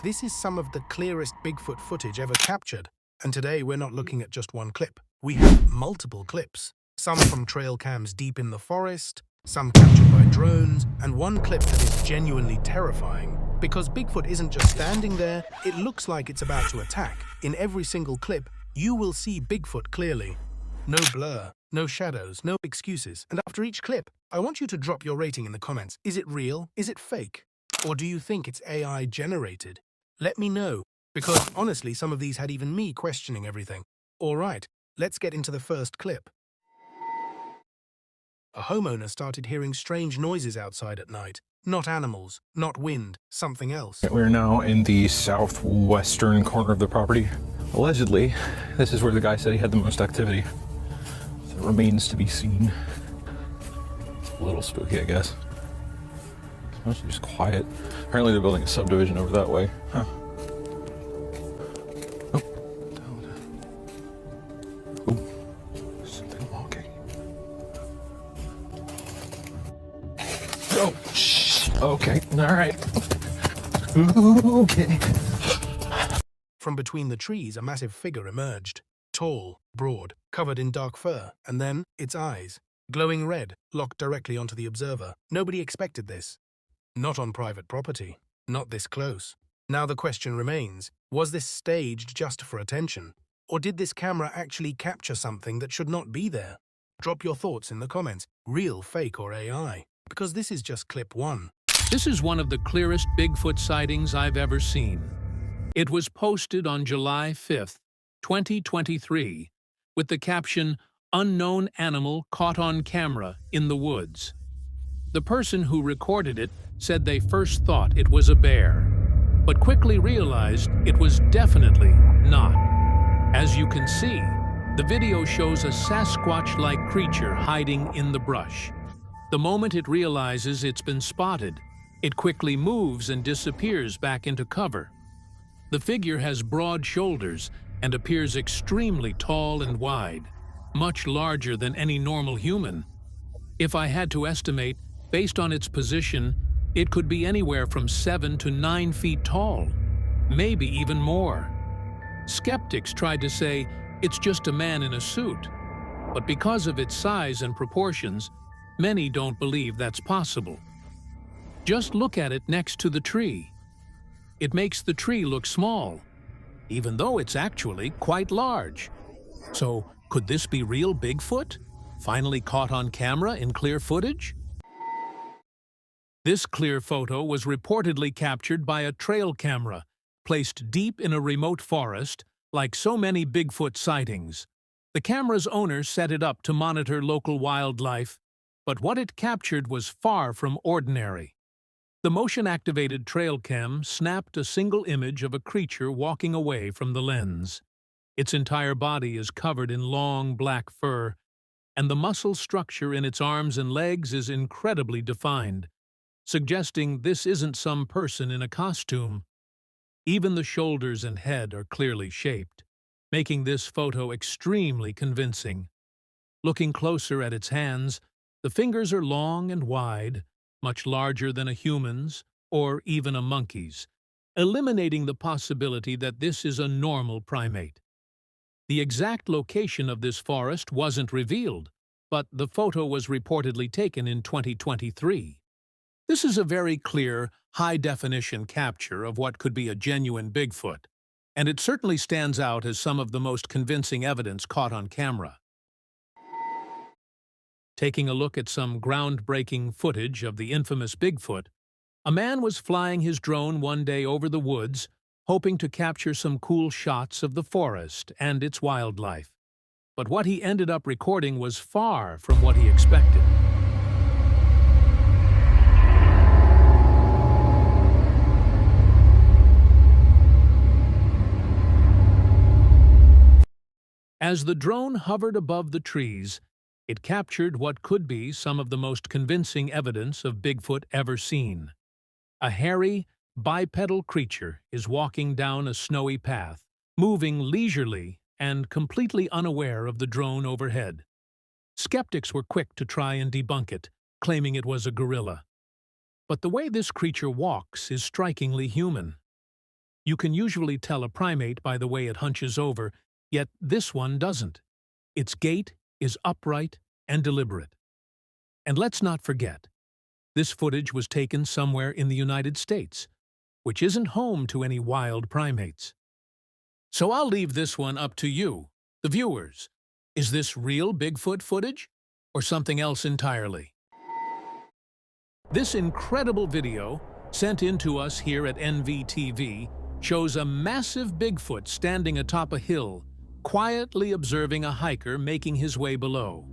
This is some of the clearest Bigfoot footage ever captured, and today we're not looking at just one clip. We have multiple clips, some from trail cams deep in the forest, some captured by drones, and one clip that is genuinely terrifying. Because Bigfoot isn't just standing there, it looks like it's about to attack. In every single clip, you will see Bigfoot clearly. No blur, no shadows, no excuses. And after each clip, I want you to drop your rating in the comments. Is it real? Is it fake? Or do you think it's AI generated? Let me know, because honestly, some of these had even me questioning everything. All right, let's get into the first clip. A homeowner started hearing strange noises outside at night. Not animals, not wind, something else. We're now in the southwestern corner of the property. Allegedly, this is where the guy said he had the most activity. So it remains to be seen. It's a little spooky, I guess. It's mostly just quiet. Apparently they're building a subdivision over that way. Huh. Something walking. Oh, shh. Okay, all right. Okay. From between the trees, a massive figure emerged. Tall, broad, covered in dark fur, and then its eyes, glowing red, locked directly onto the observer. Nobody expected this. Not on private property. Not this close. Now the question remains, was this staged just for attention? Or did this camera actually capture something that should not be there? Drop your thoughts in the comments. Real, fake, or AI? Because this is just clip one. This is one of the clearest Bigfoot sightings I've ever seen. It was posted on July 5th, 2023, with the caption, "Unknown animal caught on camera in the woods." The person who recorded it said they first thought it was a bear, but quickly realized it was definitely not. As you can see, the video shows a Sasquatch-like creature hiding in the brush. The moment it realizes it's been spotted, it quickly moves and disappears back into cover. The figure has broad shoulders and appears extremely tall and wide, much larger than any normal human. If I had to estimate, based on its position, it could be anywhere from 7 to 9 feet tall, maybe even more. Skeptics tried to say it's just a man in a suit, but because of its size and proportions, many don't believe that's possible. Just look at it next to the tree. It makes the tree look small, even though it's actually quite large. So, could this be real Bigfoot, finally caught on camera in clear footage? This clear photo was reportedly captured by a trail camera, placed deep in a remote forest, like so many Bigfoot sightings. The camera's owner set it up to monitor local wildlife, but what it captured was far from ordinary. The motion-activated trail cam snapped a single image of a creature walking away from the lens. Its entire body is covered in long black fur, and the muscle structure in its arms and legs is incredibly defined, suggesting this isn't some person in a costume. Even the shoulders and head are clearly shaped, making this photo extremely convincing. Looking closer at its hands, the fingers are long and wide, much larger than a human's or even a monkey's, eliminating the possibility that this is a normal primate. The exact location of this forest wasn't revealed, but the photo was reportedly taken in 2023. This is a very clear, high-definition capture of what could be a genuine Bigfoot, and it certainly stands out as some of the most convincing evidence caught on camera. Taking a look at some groundbreaking footage of the infamous Bigfoot, a man was flying his drone one day over the woods, hoping to capture some cool shots of the forest and its wildlife. But what he ended up recording was far from what he expected. As the drone hovered above the trees, it captured what could be some of the most convincing evidence of Bigfoot ever seen. A hairy, bipedal creature is walking down a snowy path, moving leisurely and completely unaware of the drone overhead. Skeptics were quick to try and debunk it, claiming it was a gorilla. But the way this creature walks is strikingly human. You can usually tell a primate by the way it hunches over, yet this one doesn't. Its gait is upright and deliberate. And let's not forget, this footage was taken somewhere in the United States, which isn't home to any wild primates. So I'll leave this one up to you, the viewers. Is this real Bigfoot footage or something else entirely? This incredible video, sent in to us here at NVTV, shows a massive Bigfoot standing atop a hill, quietly observing a hiker making his way below.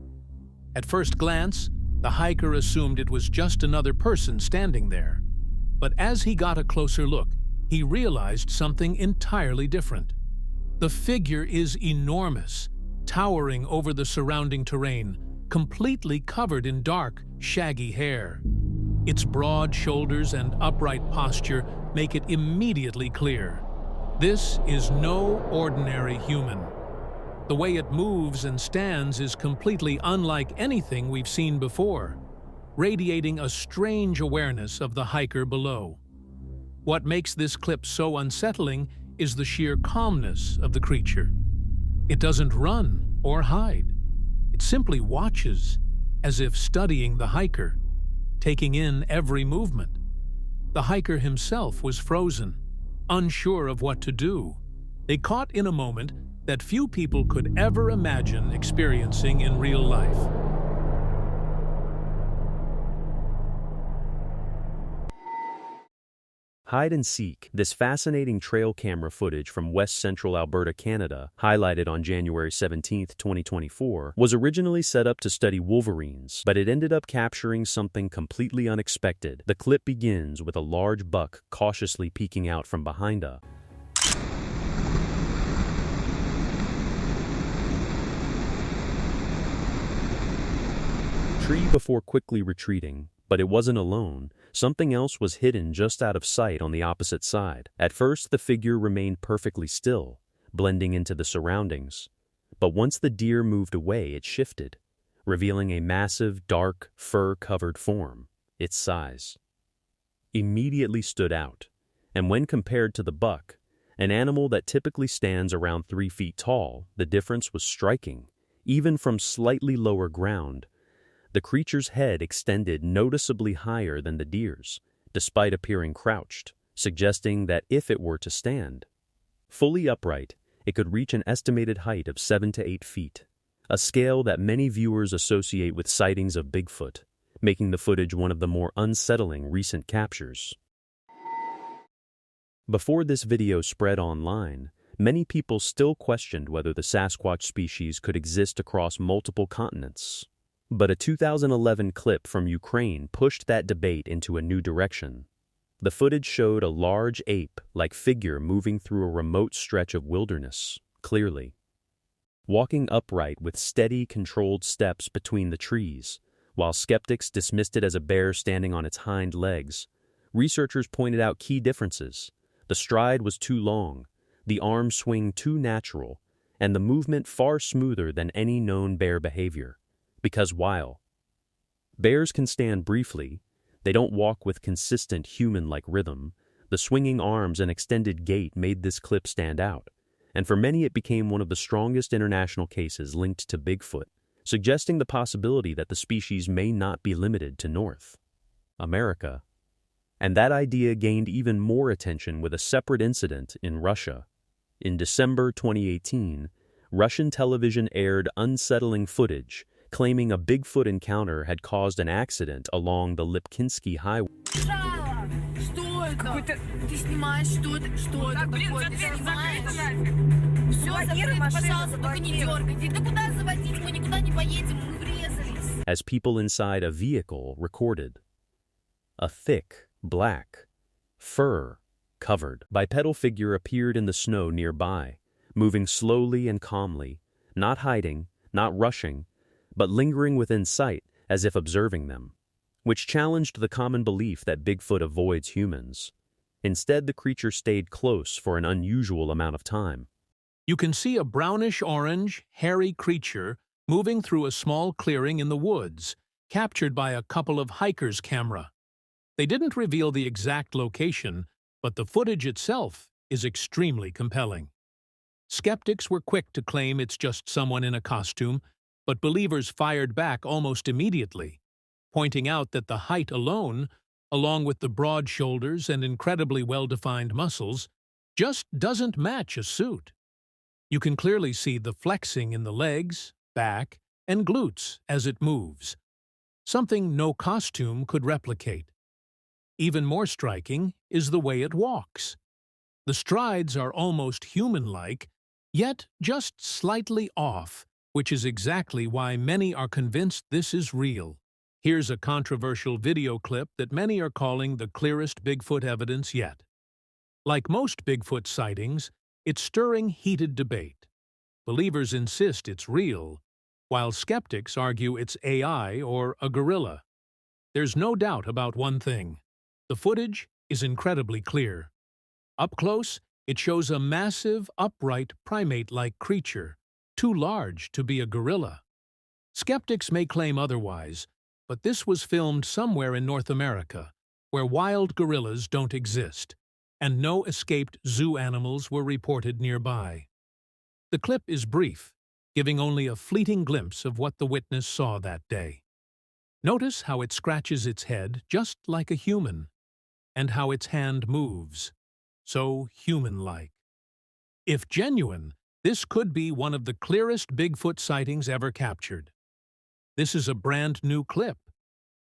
At first glance, the hiker assumed it was just another person standing there. But as he got a closer look, he realized something entirely different. The figure is enormous, towering over the surrounding terrain, completely covered in dark, shaggy hair. Its broad shoulders and upright posture make it immediately clear. This is no ordinary human. The way it moves and stands is completely unlike anything we've seen before, radiating a strange awareness of the hiker below. What makes this clip so unsettling is the sheer calmness of the creature. It doesn't run or hide. It simply watches, as if studying the hiker, taking in every movement. The hiker himself was frozen, unsure of what to do. They caught in a moment that few people could ever imagine experiencing in real life. Hide and Seek, this fascinating trail camera footage from West Central Alberta, Canada, highlighted on January 17, 2024, was originally set up to study wolverines, but it ended up capturing something completely unexpected. The clip begins with a large buck cautiously peeking out from behind a tree before quickly retreating. But it wasn't alone. Something else was hidden just out of sight on the opposite side. At first, the figure remained perfectly still, blending into the surroundings. But once the deer moved away, it shifted, revealing a massive, dark, fur-covered form. Its size immediately stood out, and when compared to the buck, an animal that typically stands around 3 feet tall, the difference was striking. Even from slightly lower ground, the creature's head extended noticeably higher than the deer's, despite appearing crouched, suggesting that if it were to stand fully upright, it could reach an estimated height of 7 to 8 feet, a scale that many viewers associate with sightings of Bigfoot, making the footage one of the more unsettling recent captures. Before this video spread online, many people still questioned whether the Sasquatch species could exist across multiple continents. But a 2011 clip from Ukraine pushed that debate into a new direction. The footage showed a large ape-like figure moving through a remote stretch of wilderness, clearly. Walking upright with steady, controlled steps between the trees, while skeptics dismissed it as a bear standing on its hind legs, researchers pointed out key differences. The stride was too long, the arm swing too natural, and the movement far smoother than any known bear behavior. Because while bears can stand briefly, they don't walk with consistent human-like rhythm. The swinging arms and extended gait made this clip stand out, and for many it became one of the strongest international cases linked to Bigfoot, suggesting the possibility that the species may not be limited to North America. And that idea gained even more attention with a separate incident in Russia. In December 2018, Russian television aired unsettling footage claiming a Bigfoot encounter had caused an accident along the Lipkinsky Highway. As people inside a vehicle recorded. A thick, black, fur-covered bipedal figure appeared in the snow nearby, moving slowly and calmly, not hiding, not rushing, but lingering within sight as if observing them, which challenged the common belief that Bigfoot avoids humans. Instead, the creature stayed close for an unusual amount of time. You can see a brownish-orange, hairy creature moving through a small clearing in the woods, captured by a couple of hikers' camera. They didn't reveal the exact location, but the footage itself is extremely compelling. Skeptics were quick to claim it's just someone in a costume, but believers fired back almost immediately, pointing out that the height alone, along with the broad shoulders and incredibly well-defined muscles, just doesn't match a suit. You can clearly see the flexing in the legs, back, and glutes as it moves, something no costume could replicate. Even more striking is the way it walks. The strides are almost human-like, yet just slightly off, which is exactly why many are convinced this is real. Here's a controversial video clip that many are calling the clearest Bigfoot evidence yet. Like most Bigfoot sightings, it's stirring heated debate. Believers insist it's real, while skeptics argue it's AI or a gorilla. There's no doubt about one thing. The footage is incredibly clear. Up close, it shows a massive, upright, primate-like creature, too large to be a gorilla. Skeptics may claim otherwise, but this was filmed somewhere in North America, where wild gorillas don't exist, and no escaped zoo animals were reported nearby. The clip is brief, giving only a fleeting glimpse of what the witness saw that day. Notice how it scratches its head just like a human, and how its hand moves, so human-like. If genuine, this could be one of the clearest Bigfoot sightings ever captured. This is a brand new clip,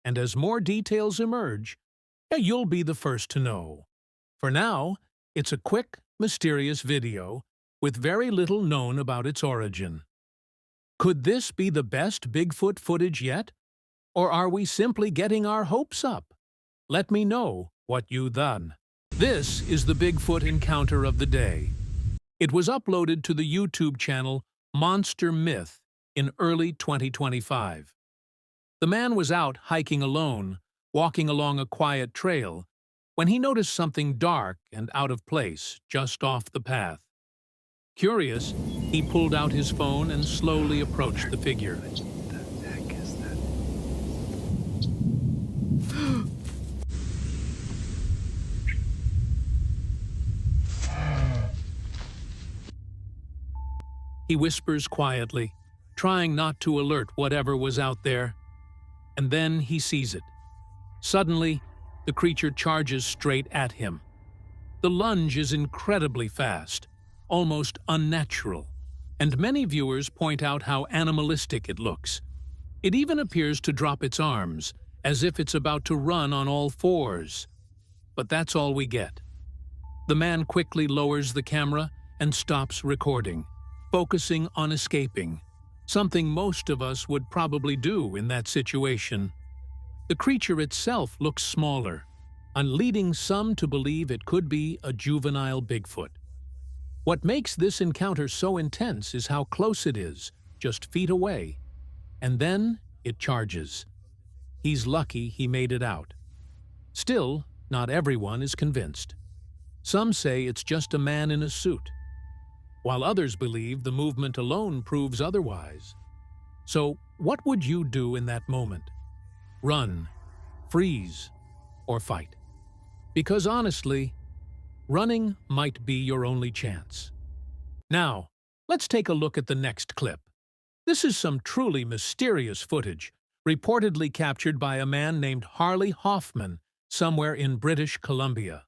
and as more details emerge, you'll be the first to know. For now, it's a quick, mysterious video with very little known about its origin. Could this be the best Bigfoot footage yet? Or are we simply getting our hopes up? Let me know what you done. This is the Bigfoot encounter of the day. It was uploaded to the YouTube channel Monster Myth in early 2025. The man was out hiking alone, walking along a quiet trail, when he noticed something dark and out of place just off the path. Curious, he pulled out his phone and slowly approached the figure. What the heck is that? He whispers quietly, trying not to alert whatever was out there. And then he sees it. Suddenly, the creature charges straight at him. The lunge is incredibly fast, almost unnatural, and many viewers point out how animalistic it looks. It even appears to drop its arms, as if it's about to run on all fours. But that's all we get. The man quickly lowers the camera and stops recording, focusing on escaping, something most of us would probably do in that situation. The creature itself looks smaller, and leading some to believe it could be a juvenile Bigfoot. What makes this encounter so intense is how close it is, just feet away, and then it charges. He's lucky he made it out. Still, not everyone is convinced. Some say it's just a man in a suit, while others believe the movement alone proves otherwise. So, what would you do in that moment? Run, freeze, or fight? Because honestly, running might be your only chance. Now, let's take a look at the next clip. This is some truly mysterious footage, reportedly captured by a man named Harley Hoffman somewhere in British Columbia.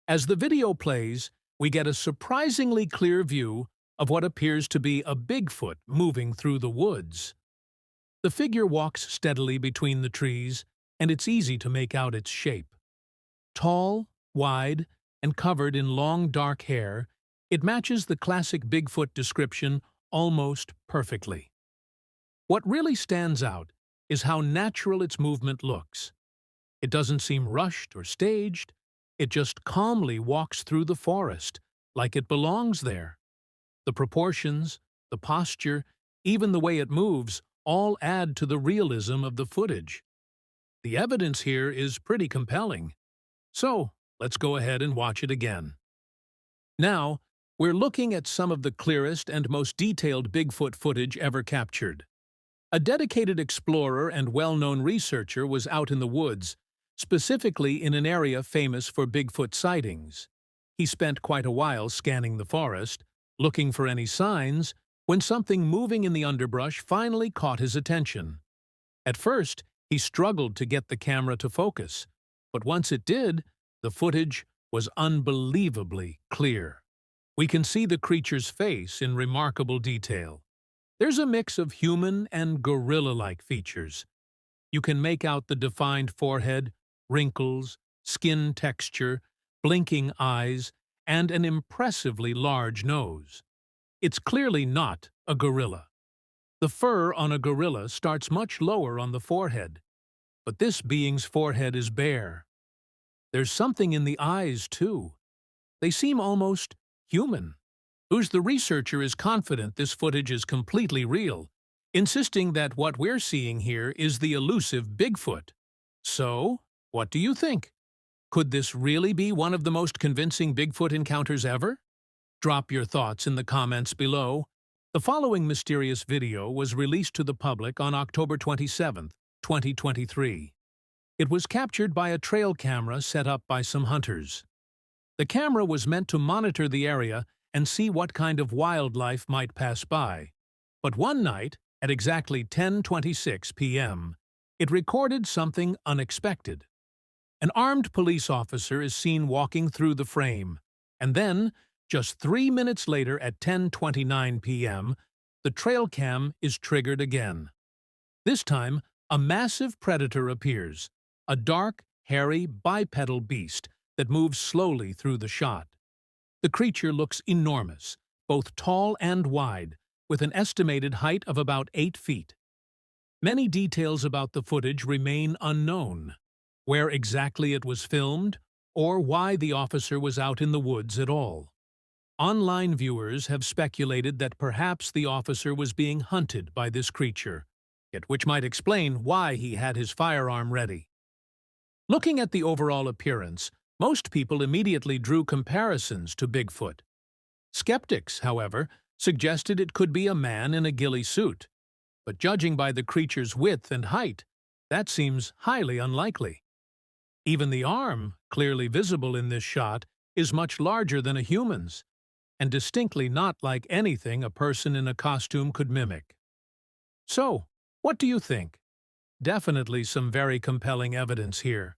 As the video plays, we get a surprisingly clear view of what appears to be a Bigfoot moving through the woods. The figure walks steadily between the trees, and it's easy to make out its shape. Tall, wide, and covered in long dark hair, it matches the classic Bigfoot description almost perfectly. What really stands out is how natural its movement looks. It doesn't seem rushed or staged. It just calmly walks through the forest, like it belongs there. The proportions, the posture, even the way it moves, all add to the realism of the footage. The evidence here is pretty compelling. So, let's go ahead and watch it again. Now, we're looking at some of the clearest and most detailed Bigfoot footage ever captured. A dedicated explorer and well-known researcher was out in the woods, specifically in an area famous for Bigfoot sightings. He spent quite a while scanning the forest, looking for any signs, when something moving in the underbrush finally caught his attention. At first, he struggled to get the camera to focus, but once it did, the footage was unbelievably clear. We can see the creature's face in remarkable detail. There's a mix of human and gorilla-like features. You can make out the defined forehead, wrinkles, skin texture, blinking eyes, and an impressively large nose. It's clearly not a gorilla. The fur on a gorilla starts much lower on the forehead, but this being's forehead is bare. There's something in the eyes, too. They seem almost human. The researcher is confident this footage is completely real, insisting that what we're seeing here is the elusive Bigfoot. So, what do you think? Could this really be one of the most convincing Bigfoot encounters ever? Drop your thoughts in the comments below. The following mysterious video was released to the public on October 27, 2023. It was captured by a trail camera set up by some hunters. The camera was meant to monitor the area and see what kind of wildlife might pass by. But one night, at exactly 10:26 p.m., it recorded something unexpected. An armed police officer is seen walking through the frame, and then, just 3 minutes later at 10:29 p.m., the trail cam is triggered again. This time, a massive predator appears, a dark, hairy, bipedal beast that moves slowly through the shot. The creature looks enormous, both tall and wide, with an estimated height of about 8 feet. Many details about the footage remain unknown: where exactly it was filmed, or why the officer was out in the woods at all. Online viewers have speculated that perhaps the officer was being hunted by this creature, which might explain why he had his firearm ready. Looking at the overall appearance, most people immediately drew comparisons to Bigfoot. Skeptics, however, suggested it could be a man in a ghillie suit, but judging by the creature's width and height, that seems highly unlikely. Even the arm, clearly visible in this shot, is much larger than a human's, and distinctly not like anything a person in a costume could mimic. So, what do you think? Definitely some very compelling evidence here.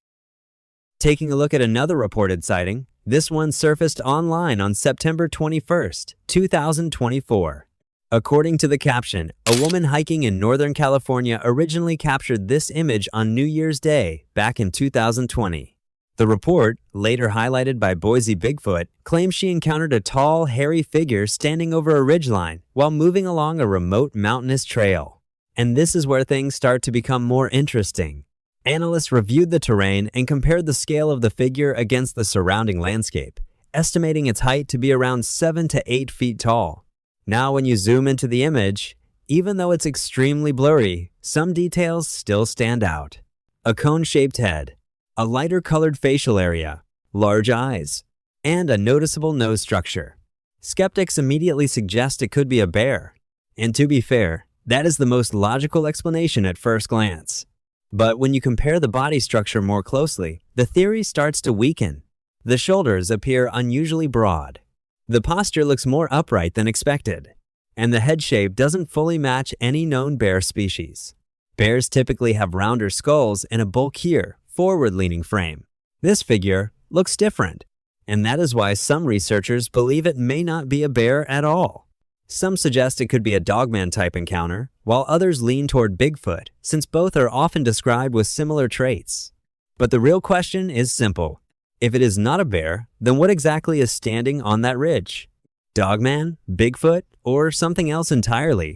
Taking a look at another reported sighting, this one surfaced online on September 21st, 2024. According to the caption, a woman hiking in Northern California originally captured this image on New Year's Day back in 2020. The report, later highlighted by Boise Bigfoot, claims she encountered a tall, hairy figure standing over a ridgeline while moving along a remote mountainous trail. And this is where things start to become more interesting. Analysts reviewed the terrain and compared the scale of the figure against the surrounding landscape, estimating its height to be around 7 to 8 feet tall. Now when you zoom into the image, even though it's extremely blurry, some details still stand out. A cone-shaped head, a lighter colored facial area, large eyes, and a noticeable nose structure. Skeptics immediately suggest it could be a bear. And to be fair, that is the most logical explanation at first glance. But when you compare the body structure more closely, the theory starts to weaken. The shoulders appear unusually broad. The posture looks more upright than expected, and the head shape doesn't fully match any known bear species. Bears typically have rounder skulls and a bulkier, forward-leaning frame. This figure looks different, and that is why some researchers believe it may not be a bear at all. Some suggest it could be a dogman-type encounter, while others lean toward Bigfoot, since both are often described with similar traits. But the real question is simple. If it is not a bear, then what exactly is standing on that ridge? Dogman, Bigfoot, or something else entirely?